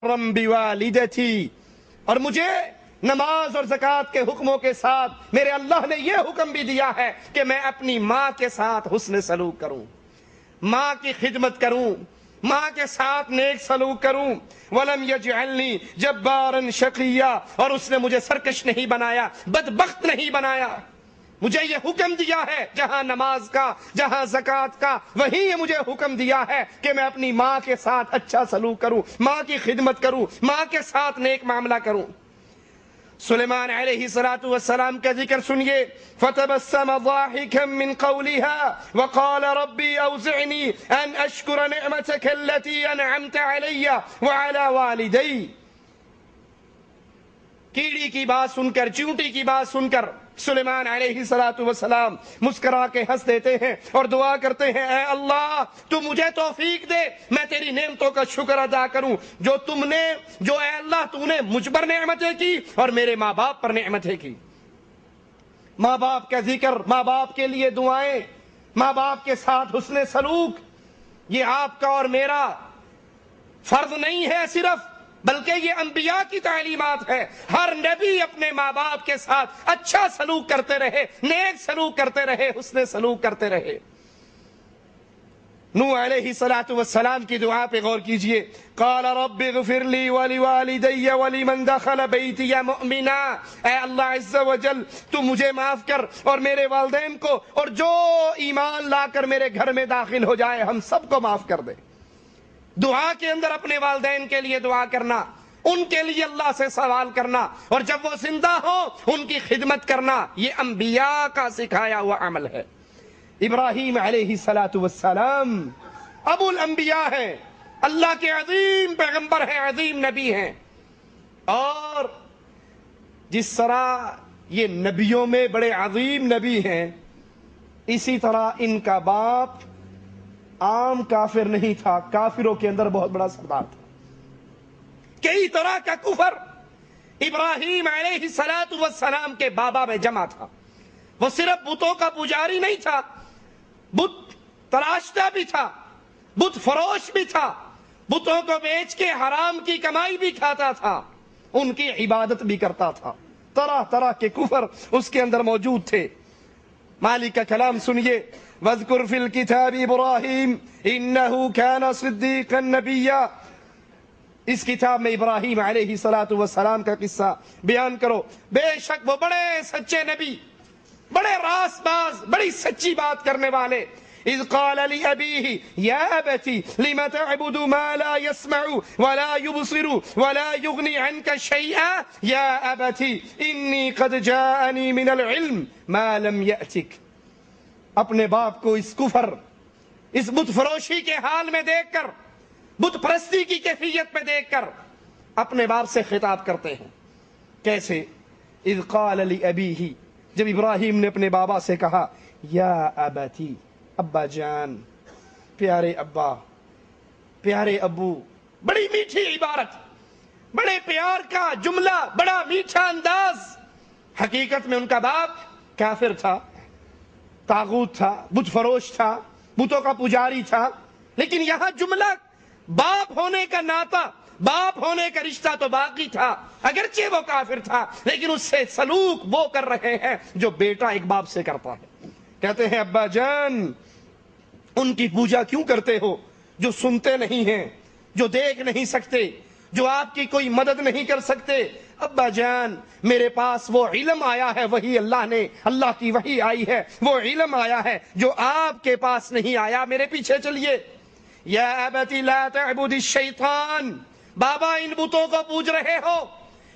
رب بوالدتی، اور مجھے نماز اور زکوٰۃ کے حکموں کے ساتھ میرے اللہ نے یہ حکم بھی دیا ہے کہ میں اپنی ماں کے ساتھ حسن سلوک کروں، ماں کی خدمت کروں، ماں کے ساتھ نیک سلوک کروں۔ وَلَمْ يَجْعَلْنِي جَبَّارًا شَقِيًّا، اور اس نے مجھے سرکش نہیں بنایا، بدبخت نہیں بنایا۔ مجھے یہ حکم دیا ہے جہاں نماز کا، جہاں زکوٰۃ کا، وہیں یہ مجھے حکم دیا ہے کہ میں اپنی ماں کے ساتھ اچھا سلوک کروں، ماں کی خدمت کروں، ماں کے ساتھ نیک معاملہ کروں۔ سلیمان علیہ السلام کا ذکر سنیے، فَتَبَسَّمَ ضَاحِكًا مِّن قَوْلِهَا وَقَالَ رَبِّي أَوْزِعْنِي أَنْ أَشْكُرَ نِعْمَتَكَ الَّتِي أَنْعَمْتَ عَلَيَّ وَعَلَى وَالِدَيَّ۔ کیڑی کی بات سن کر، چیونٹی کی بات سن کر سلیمان علیہ السلام مسکرا کے ہنس دیتے ہیں اور دعا کرتے ہیں، اے اللہ تو مجھے توفیق دے میں تیری نعمتوں کا شکر ادا کروں جو اے اللہ تو نے مجھ پر نعمتیں کی اور میرے ماں باپ پر نعمتیں کی۔ ماں باپ کا ذکر، ماں باپ کے لیے دعائیں، ماں باپ کے ساتھ حسن سلوک، یہ آپ کا اور میرا فرض نہیں ہے صرف، بلکہ یہ انبیاء کی تعلیمات ہے۔ ہر نبی اپنے ماں باپ کے ساتھ اچھا سلوک کرتے رہے، نیک سلوک کرتے رہے، حسن سلوک کرتے رہے۔ نوح علیہ السلام کی دعا پہ غور کیجئے، قال رب اغفر لی ولوالدی ولمن دخل بیتی مؤمنا، اے اللہ عز و جل تو مجھے معاف کر اور میرے والدین کو، اور جو ایمان لا کر میرے گھر میں داخل ہو جائے ہم سب کو معاف کر دے۔ دعا کے اندر اپنے والدین کے لیے دعا کرنا، ان کے لیے اللہ سے سوال کرنا، اور جب وہ زندہ ہو ان کی خدمت کرنا، یہ انبیاء کا سکھایا ہوا عمل ہے۔ ابراہیم علیہ السلام ابو الانبیاء ہیں، اللہ کے عظیم پیغمبر ہیں، عظیم نبی ہیں، اور جس طرح یہ نبیوں میں بڑے عظیم نبی ہیں، اسی طرح ان کا باپ عام کافر نہیں تھا، کافروں کے اندر بہت بڑا سردار تھا۔ کئی طرح کا کفر ابراہیم علیہ السلام کے بابا میں جمع تھا۔ وہ صرف بتوں کا پجاری نہیں تھا، بت تراشتا بھی تھا، بت فروش بھی تھا، بتوں کو بیچ کے حرام کی کمائی بھی کھاتا تھا، ان کی عبادت بھی کرتا تھا۔ طرح طرح کے کفر اس کے اندر موجود تھے۔ مالک کا کلام سنیے، وَاذْكُرْ فِي الْكِتَابِ إِبْرَاهِيمَ إِنَّهُ كَانَ صِدِّيقًا نَبِيًّا، اس کتاب میں ابراہیم علیہ السلام کا قصہ بیان کرو، بے شک وہ بڑے سچے نبی، بڑے راست باز، بڑی سچی بات کرنے والے۔ اذ قال لأبيه يا أبتي لم تعبد ما لا يسمع ولا يبصر ولا يغني عنك شيئا يا أبتي إني قد جاءني من العلم ما لم يأتك۔ اپنے باپ کو اس کفر، اس بت فروشی کے حال میں دیکھ کر، بت پرستی کی کیفیت میں دیکھ کر اپنے باپ سے خطاب کرتے ہیں۔ کیسے؟ اذ قال لأبيه، جب ابراہیم نے اپنے بابا سے کہا، یا ابتی، ابا جان، پیارے ابا، پیارے ابو، بڑی میٹھی عبارت، بڑے پیار کا جملہ، بڑا میٹھا انداز۔ حقیقت میں ان کا باپ کافر تھا، طاغوت تھا، بت فروش تھا، بتوں کا پجاری تھا، لیکن یہاں جملہ باپ ہونے کا ناطہ، باپ ہونے کا رشتہ تو باقی تھا، اگرچہ وہ کافر تھا لیکن اس سے سلوک وہ کر رہے ہیں جو بیٹا ایک باپ سے کرتا ہے۔ کہتے ہیں، ابا جان ان کی پوجا کیوں کرتے ہو جو سنتے نہیں ہیں، جو دیکھ نہیں سکتے، جو آپ کی کوئی مدد نہیں کر سکتے؟ ابا جان میرے پاس وہ علم آیا ہے، وہی اللہ کی وحی آئی ہے، وہ علم آیا ہے جو آپ کے پاس نہیں آیا، میرے پیچھے چلیے۔ یا ابتی لا تعبد الشیطان، بابا ان بتوں کو پوج رہے ہو،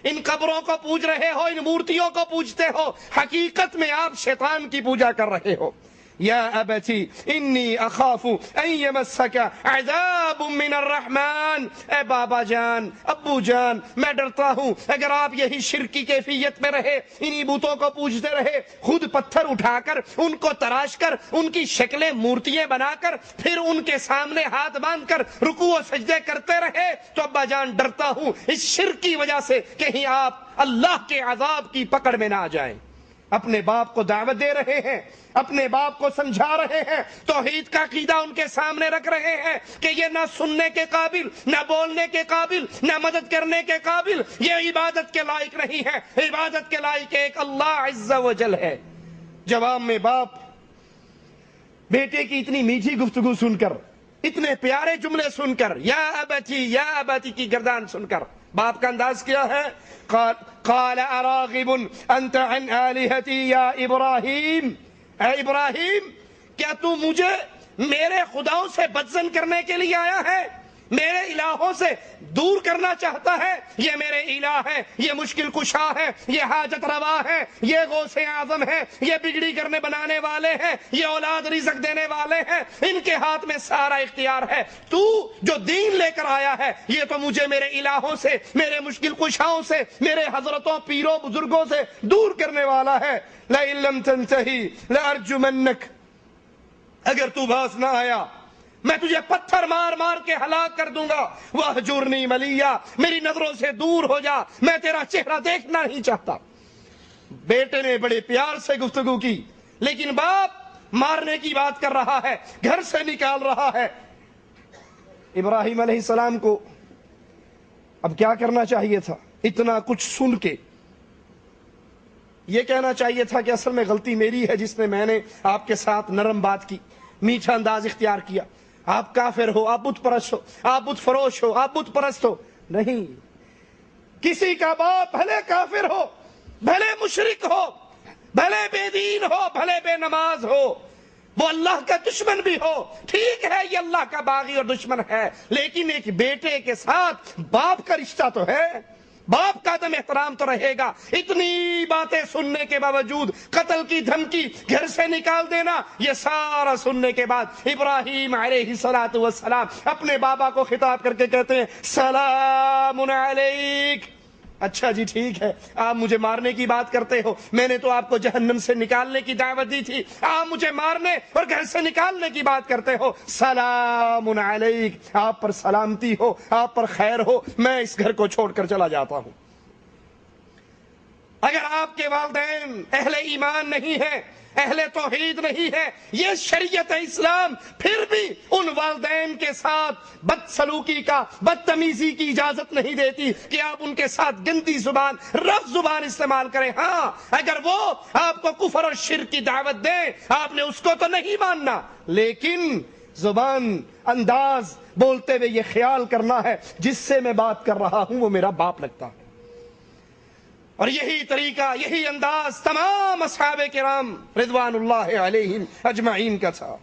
ان قبروں کو پوج رہے ہو، ان مورتیوں کو پوجتے ہو، حقیقت میں آپ شیطان کی پوجا کر رہے ہو۔ یا ابتی انی اخاف ان یمسک عذاب من الرحمن، اے بابا جان، ابو جان، میں ڈرتا ہوں اگر آپ یہی شرک کی کیفیت میں رہے، انہی بتوں کو پوجتے رہے، خود پتھر اٹھا کر ان کو تراش کر ان کی شکلیں مورتیاں بنا کر پھر ان کے سامنے ہاتھ باندھ کر رکوع و سجدے کرتے رہے، تو ابا جان ڈرتا ہوں اس شرک کی وجہ سے کہیں آپ اللہ کے عذاب کی پکڑ میں نہ آ جائیں۔ اپنے باپ کو دعوت دے رہے ہیں، اپنے باپ کو سمجھا رہے ہیں، توحید کا عقیدہ ان کے سامنے رکھ رہے ہیں کہ یہ نہ سننے کے قابل، نہ بولنے کے قابل، نہ مدد کرنے کے قابل، یہ عبادت کے لائق نہیں ہے، عبادت کے لائق ایک اللہ عز و جل ہے۔ جواب میں باپ بیٹے کی اتنی میٹھی گفتگو سن کر، اتنے پیارے جملے سن کر، یا ابتی کی گردان سن کر، باپ کا انداز کیا ہے؟ قال اراغب انت عن آلہتی یا ابراہیم، اے ابراہیم کیا تو مجھے میرے خداؤں سے بدزن کرنے کے لیے آیا ہے، میرے الہوں سے دور کرنا چاہتا ہے؟ یہ میرے الہ ہے، یہ مشکل کشا ہے، یہ حاجت روا ہے، یہ غوث اعظم ہے، یہ بگڑی کرنے بنانے والے ہیں، یہ اولاد رزق دینے والے ہیں، ان کے ہاتھ میں سارا اختیار ہے۔ تو جو دین لے کر آیا ہے یہ تو مجھے میرے الہوں سے، میرے مشکل کشاؤں سے، میرے حضرتوں پیروں بزرگوں سے دور کرنے والا ہے۔ لئن لم تنتہی لأرجمنک، اگر تو باز نہ آیا میں تجھے پتھر مار مار کے ہلاک کر دوں گا۔ وَاہْجُرْنِی مَلِیًّا، میری نظروں سے دور ہو جا، میں تیرا چہرہ دیکھنا نہیں چاہتا۔ بیٹے نے بڑے پیار سے گفتگو کی، لیکن باپ مارنے کی بات کر رہا ہے، گھر سے نکال رہا ہے۔ ابراہیم علیہ السلام کو اب کیا کرنا چاہیے تھا؟ اتنا کچھ سن کے یہ کہنا چاہیے تھا کہ اصل میں غلطی میری ہے جس میں نے آپ کے ساتھ نرم بات کی، میٹھا انداز اختیار کیا۔ آپ کافر ہو، آپ بت پرست ہو، آپ بت فروش ہو، آپ بت پرست ہو۔ نہیں، کسی کا باپ بھلے کافر ہو، بھلے مشرک ہو، بھلے بے دین ہو، بھلے بے نماز ہو، وہ اللہ کا دشمن بھی ہو، ٹھیک ہے یہ اللہ کا باغی اور دشمن ہے، لیکن ایک بیٹے کے ساتھ باپ کا رشتہ تو ہے، باپ کا عدم احترام تو رہے گا۔ اتنی باتیں سننے کے باوجود قتل کی دھمکی، گھر سے نکال دینا، یہ سارا سننے کے بعد ابراہیم علیہ السلام اپنے بابا کو خطاب کر کے کہتے ہیں سلام علیک۔ اچھا جی ٹھیک ہے، آپ مجھے مارنے کی بات کرتے ہو، میں نے تو آپ کو جہنم سے نکالنے کی دعوت دی تھی، آپ مجھے مارنے اور گھر سے نکالنے کی بات کرتے ہو۔ سلام علیک، آپ پر سلامتی ہو، آپ پر خیر ہو، میں اس گھر کو چھوڑ کر چلا جاتا ہوں۔ اگر آپ کے والدین اہل ایمان نہیں ہیں، اہل توحید نہیں ہے، یہ شریعت اسلام پھر بھی ان والدین کے ساتھ بدسلوکی کا، بدتمیزی کی اجازت نہیں دیتی کہ آپ ان کے ساتھ گندی زبان، رف زبان استعمال کریں۔ ہاں، اگر وہ آپ کو کفر اور شرک کی دعوت دیں، آپ نے اس کو تو نہیں ماننا، لیکن زبان، انداز بولتے ہوئے یہ خیال کرنا ہے جس سے میں بات کر رہا ہوں وہ میرا باپ لگتا ہے۔ اور یہی طریقہ، یہی انداز تمام اصحاب کرام رضوان اللہ علیہم اجمعین کا تھا۔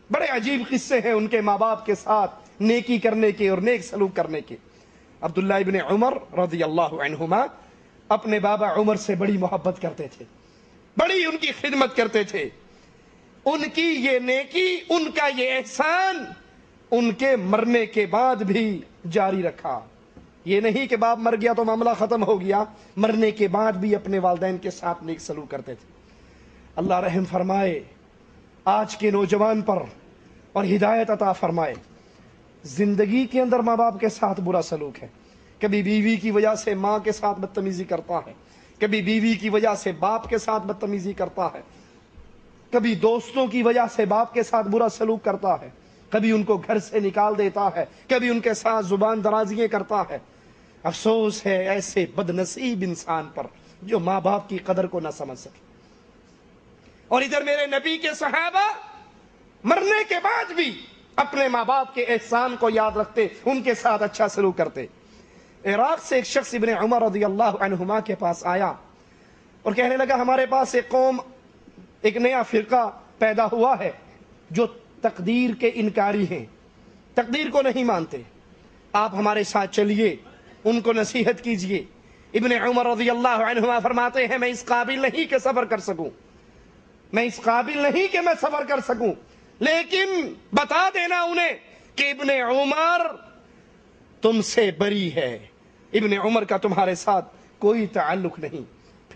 بڑے عجیب قصے ہیں ان کے ماں باپ کے ساتھ نیکی کرنے کے اور نیک سلوک کرنے کے۔ عبداللہ ابن عمر رضی اللہ عنہما اپنے بابا عمر سے بڑی محبت کرتے تھے، بڑی ان کی خدمت کرتے تھے۔ ان کی یہ نیکی، ان کا یہ احسان ان کے مرنے کے بعد بھی جاری رکھا۔ یہ نہیں کہ باپ مر گیا تو معاملہ ختم ہو گیا، مرنے کے بعد بھی اپنے والدین کے ساتھ نیک سلوک کرتے تھے۔ اللہ رحم فرمائے آج کے نوجوان پر اور ہدایت عطا فرمائے۔ زندگی کے اندر ماں باپ کے ساتھ برا سلوک ہے، کبھی بیوی کی وجہ سے ماں کے ساتھ بدتمیزی کرتا ہے، کبھی بیوی کی وجہ سے باپ کے ساتھ بدتمیزی کرتا ہے، کبھی دوستوں کی وجہ سے باپ کے ساتھ برا سلوک کرتا ہے، کبھی ان کو گھر سے نکال دیتا ہے، کبھی ان کے ساتھ زبان درازیاں کرتا ہے۔ افسوس ہے ایسے بد نصیب انسان پر جو ماں باپ کی قدر کو نہ سمجھ سکے۔ اور ادھر میرے نبی کے صحابہ مرنے کے بعد بھی اپنے ماں باپ کے احسان کو یاد رکھتے، ان کے ساتھ اچھا سلوک کرتے۔ عراق سے ایک شخص ابن عمر رضی اللہ عنہما کے پاس آیا اور کہنے لگا ہمارے پاس ایک قوم، ایک نیا فرقہ پیدا ہوا ہے جو تقدیر کے انکاری ہیں، تقدیر کو نہیں مانتے، آپ ہمارے ساتھ چلیے، ان کو نصیحت کیجئے۔ ابن عمر رضی اللہ عنہما فرماتے ہیں میں اس قابل نہیں کہ صبر کر سکوں، میں اس قابل نہیں کہ میں صبر کر سکوں، لیکن بتا دینا انہیں کہ ابن عمر تم سے بری ہے، ابن عمر کا تمہارے ساتھ کوئی تعلق نہیں۔